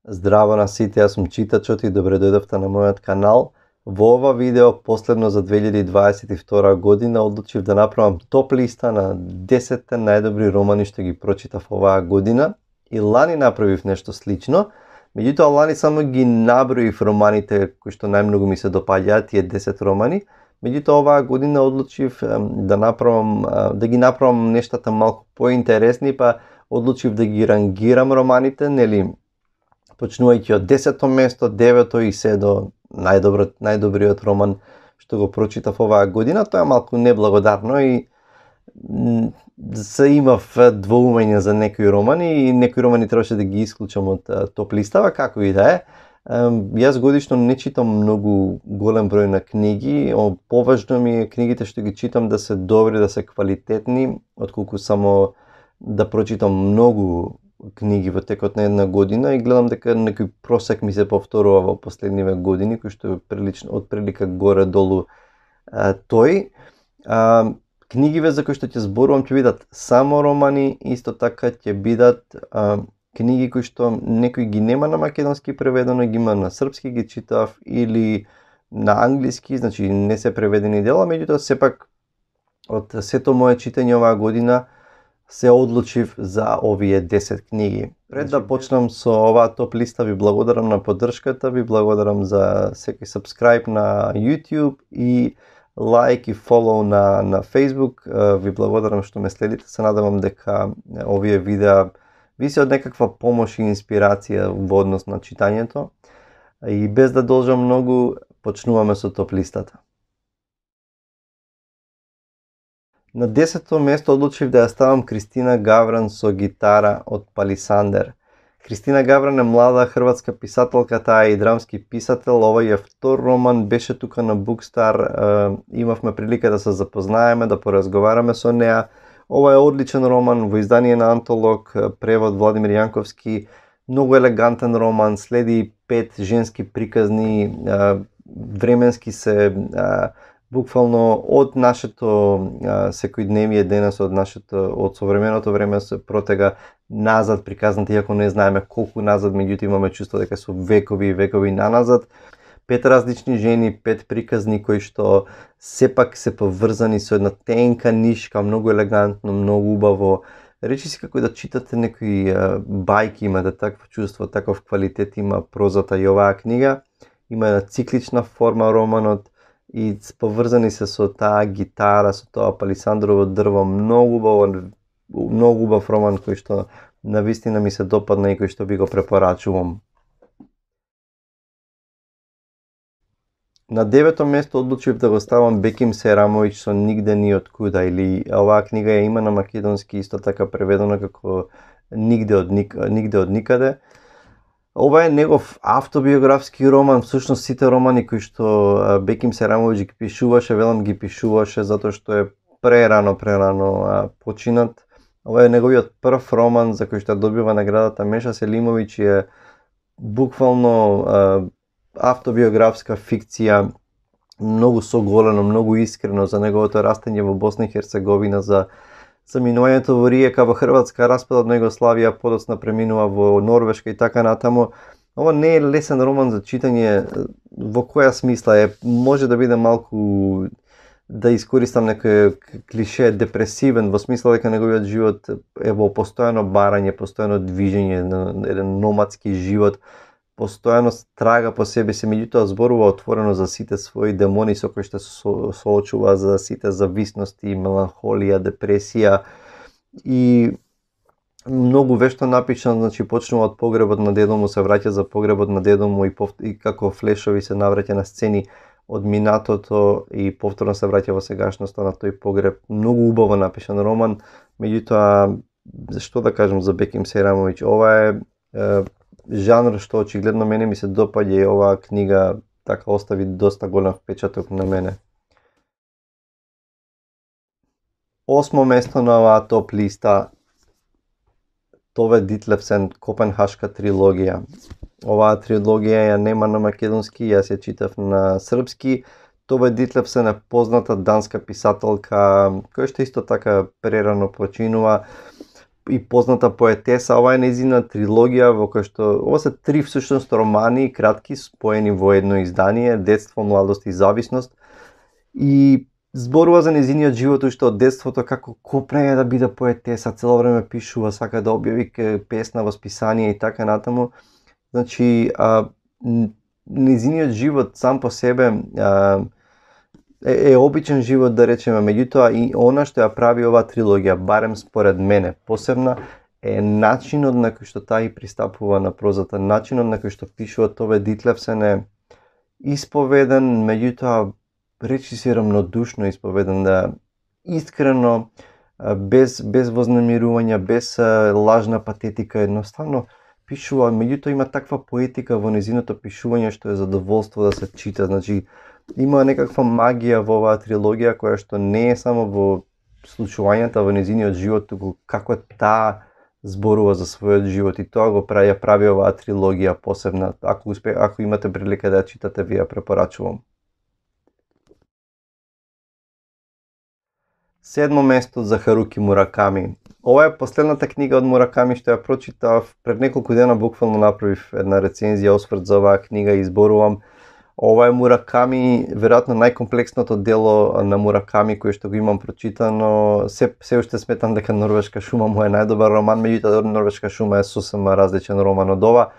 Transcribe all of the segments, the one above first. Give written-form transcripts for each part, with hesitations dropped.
Здраво на сите, јас сум читачот и добре дојдовте на мојот канал. Во ова видео, последно за 2022 година, одлучив да направам топ листа на 10 најдобри романи што ги прочитав оваа година. И лани направив нешто слично, меѓутоа лани само ги наброив романите кои што најмногу ми се допаѓаат, тие 10 романи. Меѓутоа оваа година одлучив да ги направам нештата малку поинтересни, па одлучив да ги рангирам романите, нели, почнувајќи од 10-то место, 9-то и се до најдобриот роман што го прочитав оваа година. Тоа е малку неблагодарно и се имав двоумења за некои романи и некои романи требаше да ги исклучам од топ листава, како и да е. Јас годишно не читам многу голем број на книги, поважно ми е книгите што ги читам да се добри, да се квалитетни, отколку само да прочитам многу книги во текот на една година, и гледам дека некој просек ми се повторува во последниве години, кој што е прилично од прилика горе-долу тој. Книгиве за кои што ќе зборувам ќе бидат само романи, исто така ќе бидат книги кои што некој ги нема на македонски преведено, ги има на српски, ги читав, или на англиски, значи не се преведени дела, меѓутоа сепак од сето мое читање оваа година се одлучив за овие 10 книги. Пред да почнам со оваа топ листа, ви благодарам на поддршката, ви благодарам за секој subscribe на YouTube и лайк и фолоу на Facebook. Ви благодарам што ме следите. Се надевам дека овие видеа ви се од некаква помош и инспирација во однос на читањето. И без да должам многу, почнуваме со топ листата. На 10-то место одлучив да ја ставам Кристина Гавран со Гитара од Палисандер. Кристина Гавран е млада хрватска писателка, таа е и драмски писател. Овој е втор роман, беше тука на Bookstar, имавме прилика да се запознаеме, да поразговараме со неа. Ова е одличен роман во издание на Антолог, превод Владимир Јанковски, многу елегантен роман, следи 5 женски приказни, временски се буквално од нашето секојдневие денес, од современото време се протега назад приказната, иако не знаеме колку назад, меѓутоа имаме чувство дека се векови и векови наназад. 5 различни жени, 5 приказни кои што сепак се поврзани со една тенка нишка, многу елегантно, многу убаво. Речиси како да читате некои бајки, имате такво чувство, таков квалитет има прозата и оваа книга. Има една циклична форма романот и поврзани се со таа гитара, со тоа палисандрово дрво, многу убав роман кој што навистина ми се допадна и кој што би го препорачувам. На 9-то место одлучив да го ставам Беким Серамовиќ со Нигде ни од куда, или оваа книга ја има на македонски исто така преведена како Нигде од никаде. Ова е негов автобиографски роман, всушност сите романи кои што Беким Серамовиќ ги пишуваше, велам ги пишуваше затоа што е прерано починат. Ова е неговиот прв роман за кој што добива наградата Меша Селимовиќ и е буквално автобиографска фикција, многу соголено, многу искрено за неговото растење во Босна и Херцеговина, за минувањето во Риека, во Хрватска, распадот на Југославија, подоцна преминува во Норвешка и така натаму. Ова не е лесен роман за читање. Во која смисла е? Може да биде малку, да искористам некој клише, депресивен, во смисла дека неговиот живот е во постојано барање, постојано движење, еден номадски живот, постојано трага по себе си, меѓутоа зборува отворено за сите своји демони со кои што се соочува, за сите зависности, меланхолија, депресија, и многу вешто напишан. Значи почнува од погребот на дедо му, се враќа за погребот на дедо му и како флешови се навраќа на сцени од минатото и повторно се враќа во сегашноста на тој погреб. Многу убаво напишан роман, меѓутоа што да кажам за Беким Серамовиќ, ова е жанр што очигледно мене ми се допаѓа и оваа книга така остави доста голем впечаток на мене. 8 место на оваа топ листа, Тове Дитлевсен, Копенхашка трилогија. Оваа трилогија ја нема на македонски, јас ја читав на српски. Тове Дитлевсен е позната данска писателка која што исто така прерано починува. и позната поетеса. Ова е нејзина трилогија во која што ова се 3 всушност романи кратки споени во едно издание: Детство, младост и зависност. И зборува за нејзиниот живот уште од детството, како копнеја да биде поетеса, цело време пишува, сака да објави песна во списание и така натаму. Значи, нејзиниот живот сам по себе е обичен живот, да речеме, меѓутоа и она што ја прави оваа трилогија, барем според мене, посебна, е начинот на кој што таа и пристапува на прозата, начинот на кој што пишува Тове Дитлевсен е исповеден, меѓутоа речи си рамнодушно исповеден, да искрено, без вознемирување, без лажна патетика, едноставно пишува, меѓутоа има таква поетика во нејзиното пишување што е задоволство да се чита. Значи, има некаква магија во оваа трилогија која што не е само во случувањата во нејзиниот живот, туку како таа зборува за својот живот, и тоа го прави оваа трилогија посебна. Ако имате прилика да ја читате, ви ја препорачувам. Седмо место за Харуки Мураками. Ова е последната книга од Мураками што ја прочитав пред неколку дена, буквално направив една рецензија, осврт за оваа книга и зборувам. Ова е Мураками, веројатно најкомплексното дело на Мураками кој што го имам прочитано. Се уште сметам дека Норвешка шума му е најдобар роман, меѓутоа Норвешка шума е сосема различен роман од ова.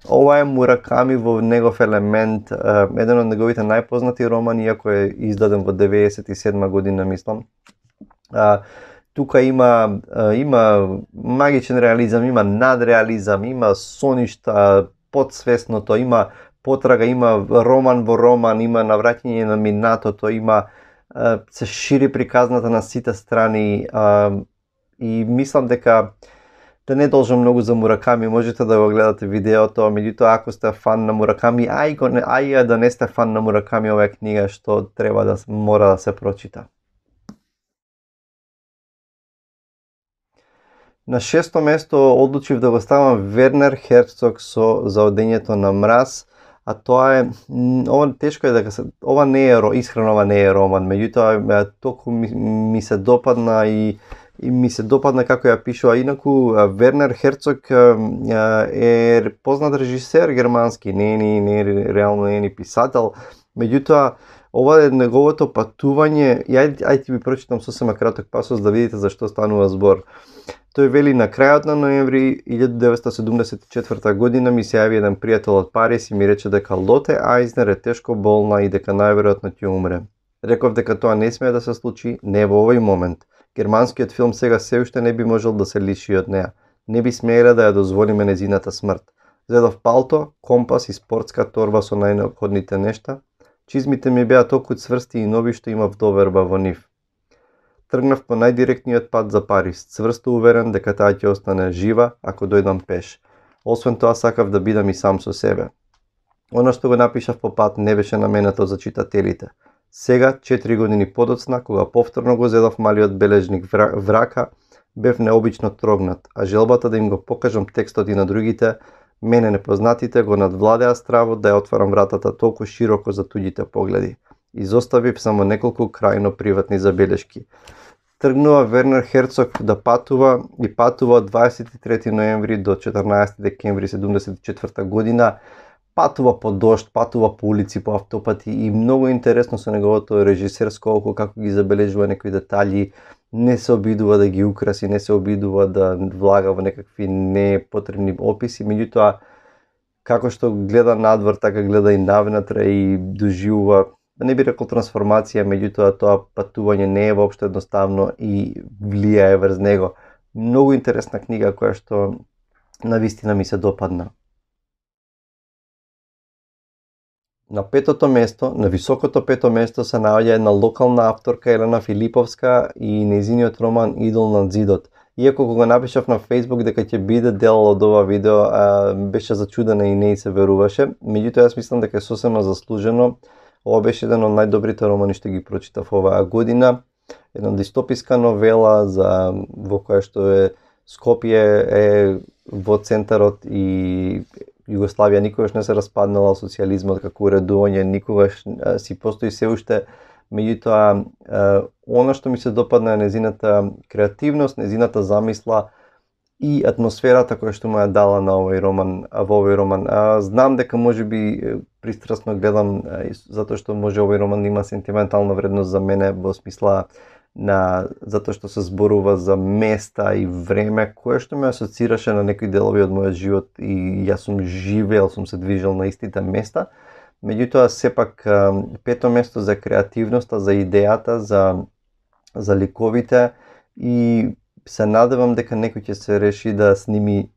Ова е Мураками во негов елемент, еден од неговите најпознати романи, иако е издаден во 97 година, мислам. Тука има магичен реализам, има надреализам, има соништа, подсвесното, има потрага, има роман во роман, има навраќање на минатото, има се шири приказната на сите страни, и мислам дека да не должам многу за Мураками, можете да го гледате видеото, меѓутоа ако сте фан на Мураками, ај да не сте фан на Мураками, ова е книга што мора да се прочита. На шесто место одлучив да го ставам Вернер Херцог со За одењето на мраз, а тоа е, ова тешко е дека ова не е искрено, ова не е роман, меѓутоа толку ми се допадна и ми се допадна како ја пишува. Инаку Вернер Херцог е познат режисер германски, реално не е ни писател, меѓутоа ова е неговото патување. Ајде ти ви прочитам сосема краток пасос да видите за што станува збор. Тој вели: на крајот на ноември 1974 година ми се јави еден пријател од Париз и ми рече дека Лоте Ајзнер е тешко болна и дека најверојатно ќе умре. Реков дека тоа не смее да се случи, не во овој момент. Германскиот филм сега се уште не би можел да се лиши од неа. Не би смееле да ја дозволиме нејзината смрт. Зедов палто, компас и спортска торба со најнеопходните нешта. Чизмите ми беа толку цврсти и нови што имав доверба во нив. Тргнав по најдиректниот пат за Париз, цврсто уверен дека таа ќе остане жива ако дојдам пеш. Освен тоа сакав да бидам и сам со себе. Оно што го напишав по пат не беше наменето за читателите. Сега, 4 години подоцна, кога повторно го зедов малиот бележник Врака, бев необично трогнат, а желбата да им го покажам текстот и на другите, мене непознатите, го надвладеа стравот да ја отварам вратата толку широко за туѓите погледи. Изоставив само неколку крајно приватни забелешки. Тргнува Вернер Херцог да патува и патува од 23 ноември до 14 декември 1974 година. Патува по дожд, патува по улици, по автопати и многу интересно со неговото режисерско око како ги забележува некои детали, не се обидува да ги украси, не се обидува да влага во некакви непотребни описи, меѓутоа како што гледа надвор, така гледа и навнатре и доживува, не би рекол трансформација, меѓутоа тоа патување не е воопшто едноставно и влијае врз него. Многу интересна книга која што навистина ми се допадна. На петото место, на високото пето место се наоѓа една локална авторка Елена Филиповска и нејзиниот роман Идол над зидот. Иако кога напишав на Facebook дека ќе биде дел од ова видео, беше зачудена и не се веруваше. Меѓутоа јас мислам дека е сосема заслужено. Ова беше еден од најдобрите романи што ги прочитав оваа година. Една дистописка новела во која што Скопје е во центарот и Југославија никогаш не се распаднала, социјализмот како уредување никогаш си постои се уште, меѓутоа она што ми се допадна е нејзината креативност, нејзината замисла, и атмосферата која што му ја дала на овој роман, во овој роман. Знам дека можеби пристрасно гледам затоа што може овој роман има сентиментална вредност за мене во смисла затоа што се зборува за места и време кое што ме асоцираше на некои делови од мојот живот и јас сум живеел, сум се движел на истите места. Меѓутоа сепак пето место за креативноста, за идејата, за ликовите и се надевам дека некој ќе се реши да сними.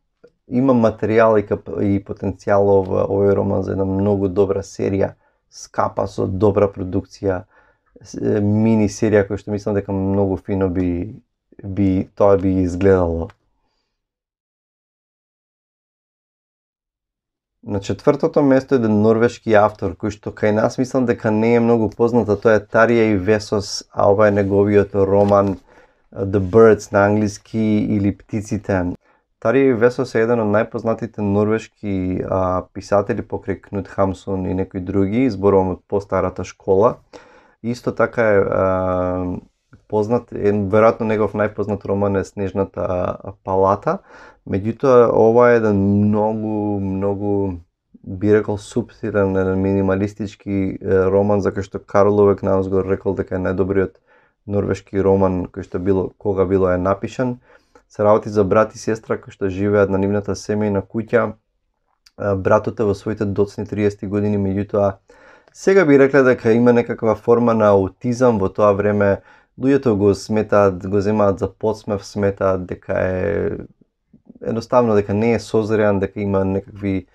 Има материјал и потенцијал овој роман за една многу добра серија, скапа со добра продукција, мини серија која што мислам дека многу фино тоа би изгледало. На четвртото место е еден норвешки автор кој што кај нас мислам дека не е многу позната, тоа е Тарјеи Весос, а ова е неговиот роман The Birds на англиски или Птиците. Тарјеи Весос е еден од најпознатите норвешки писатели покрај Кнут Хамсун и некои други, зборувам од постарата школа. Исто така е познат, веројатно негов најпознат роман е Снежната палата, меѓутоа ова е еден многу би рекол субтилен, минималистички роман за кој што Карл Овек Наус го рекол дека е најдобриот норвешки роман кој што кога било е напишан. Се работи за брат и сестра кои што живеат на нивната семејна куќа. Братот е во своите доцни 30 години, меѓутоа сега би рекле дека има некаква форма на аутизам во тоа време. Луѓето го сметаат, го земаат за подсмев, сметаат дека е едноставно дека не е созреан, дека има некакви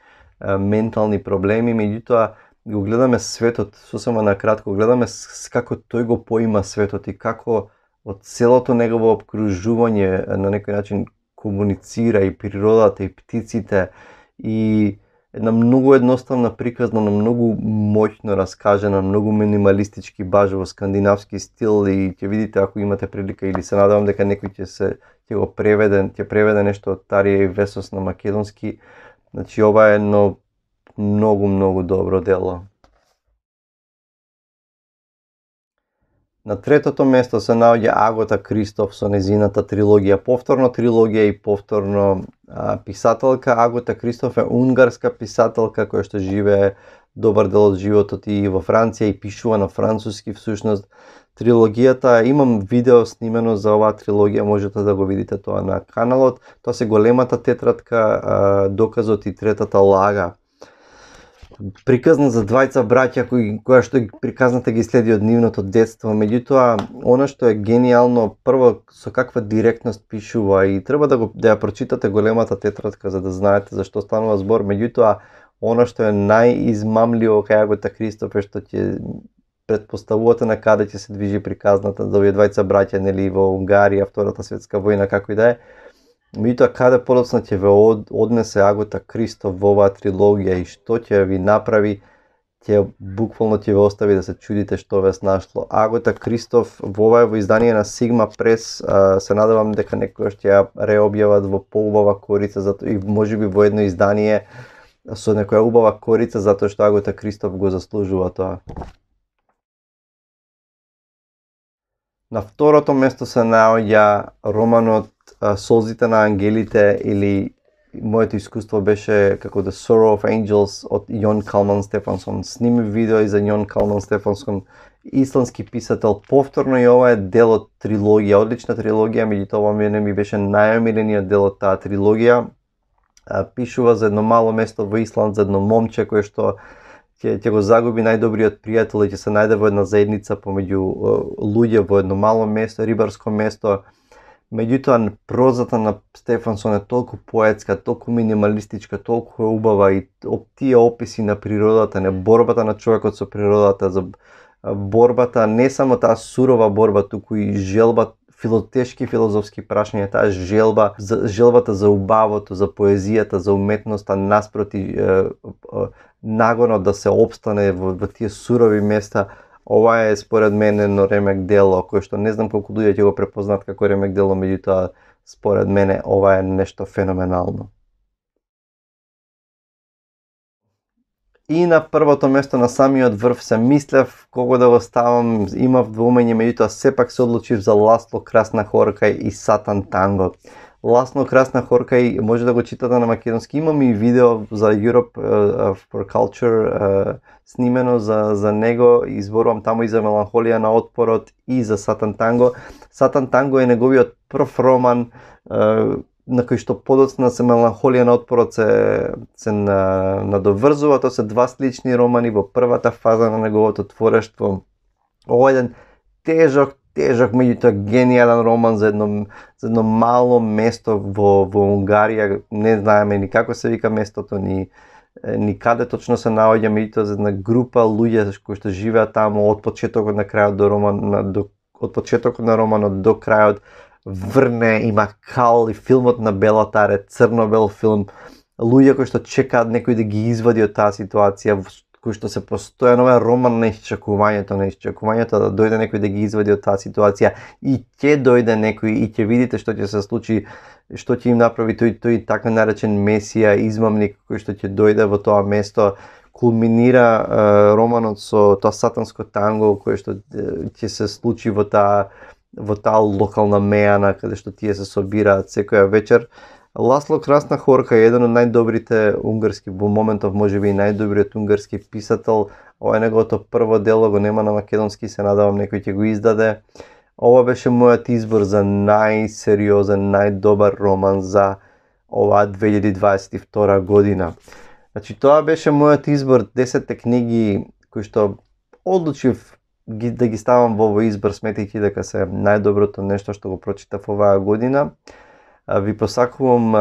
ментални проблеми, меѓутоа го гледаме светот, сосема накратко, гледаме како тој го поима светот и како од целото негово обкружување на некој начин комуницира и природата и птиците и една многу едноставна приказна, но многу моќно раскажена, многу минималистички, баш во скандинавски стил и ќе видите ако имате прилика или се надевам дека некој ќе преведе нешто од Тарјеи Весос на македонски. Значи ова е едно многу добро дело. На третото место се наоѓа Агота Кристоф со незината трилогија, повторно трилогија и повторно писателка. Агота Кристоф е унгарска писателка која што живее добар дел од животот и во Франција и пишува на француски всушност. Трилогијата, имам видео снимено за оваа трилогија, можете да го видите тоа на каналот. Тоа се големата тетрадка, доказот и третата лага. Приказна за двајца браќа која што приказната ги следи од нивното детство, меѓутоа она што е гениално, прво со каква директност пишува и треба да ја прочитате големата тетрадка за да знаете за што станува збор, меѓутоа она што е најизмамливо кај Агота Кристоф е што ќе претпоставувате на каде ќе се движи приказната за овие двајца браќа, нели во Унгарија, Втората светска војна, како и да е. Меѓутоа каде подоцна ќе ве однесе Агота Кристоф во оваа трилогија и што ќе ви направи, буквално ќе ве остави да се чудите што ве снашло. Агота Кристоф во ова издание на Сигма Прес, се надевам дека некојаш ќе ја реобјават во поубава корица и можеби во едно издание со некоја убава корица затоа што Агота Кристоф го заслужува тоа. На второто место се наоѓа романот Солзите на ангелите или моето искуство беше како The Sorrow of Angels од Јон Калман Стефансон. Сними видео и за Јон Калман Стефансон, исландски писател. Повторно и ова е дел од трилогија, одлична трилогија, меѓутоа ова мене ми беше најомилениот дел од таа трилогија. Пишува за едно мало место во Исланд, за едно момче кое што ќе го загуби најдобриот пријател и ќе се најде во една заедница помеѓу луѓе во едно мало место, рибарско место. Меѓутоа прозата на Стефансон е толку поетска, толку минималистичка, толку е убава и тие описи на природата, не борбата на човекот со природата, за борбата, не само таа сурова борба, туку и желба, тешки филозофски прашања, таа желбата за убавото, за поезијата, за уметноста, наспроти нагонот да се опстане во тие сурови места. Ова е според мен едно ремек дело кој што не знам колку луѓе ќе го препознаат како ремек дело, меѓутоа според мене ова е нешто феноменално. И на првото место, на самиот врв, се мислев кого да го ставам, имав двоумење, меѓутоа сепак се одлучив за Ласло Красна Хорка и Сатан Танго. Ласно красна хорка и може да го читате на македонски. Имам и видео за Europe for Culture снимено за него. Изборувам таму и за Меланхолија на отпорот и за Сатан Танго. Сатан Танго е неговиот прв роман на кој што подоцна се Меланхолија на отпорот се надоврзува. Тоа се два слични романи во првата фаза на неговото творештво. Ова е еден тежок, меѓутоа гениален роман за едно мало место во Унгарија. Не знаеме ни како се вика местото, ни каде точно се наоѓа, меѓутоа за една група луѓе кои што живеат таму од почетокот на крајот од почетокот на романот до крајот. Врне, има кал и филмот на Белатар, црно-бел филм. Луѓе кои што чекаат некој да ги извади од таа ситуација, кои што се постојано роман на исчекувањето да дојде некој да ги извади од таа ситуација и ќе дојде некој и ќе видите што ќе се случи, што ќе им направи тој така наречен месија, измамник кој што ќе дојде во тоа место. Кулминира романот со тоа сатанско танго кое што ќе се случи во таа локална мејана каде што тие се собираат секоја вечер. Ласло Красна хорка е еден од најдобрите унгарски, во моментов можеби и најдобриот унгарски писател. Ова е неговото прво дело, го нема на македонски, се надевам некој ќе го издаде. Ова беше мојот избор за најсериозен, најдобар роман за оваа 2022 година. Значи тоа беше мојот избор, 10 книги кои што одлучив да ги ставам во овој избор, сметајќи дека се најдоброто нешто што го прочитав оваа година. Ви посакувам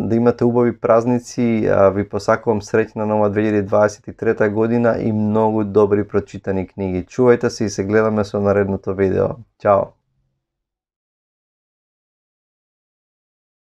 да имате убави празници, ви посакувам среќна нова 2023 година и многу добри прочитани книги. Чувајте се и се гледаме со наредното видео. Чао!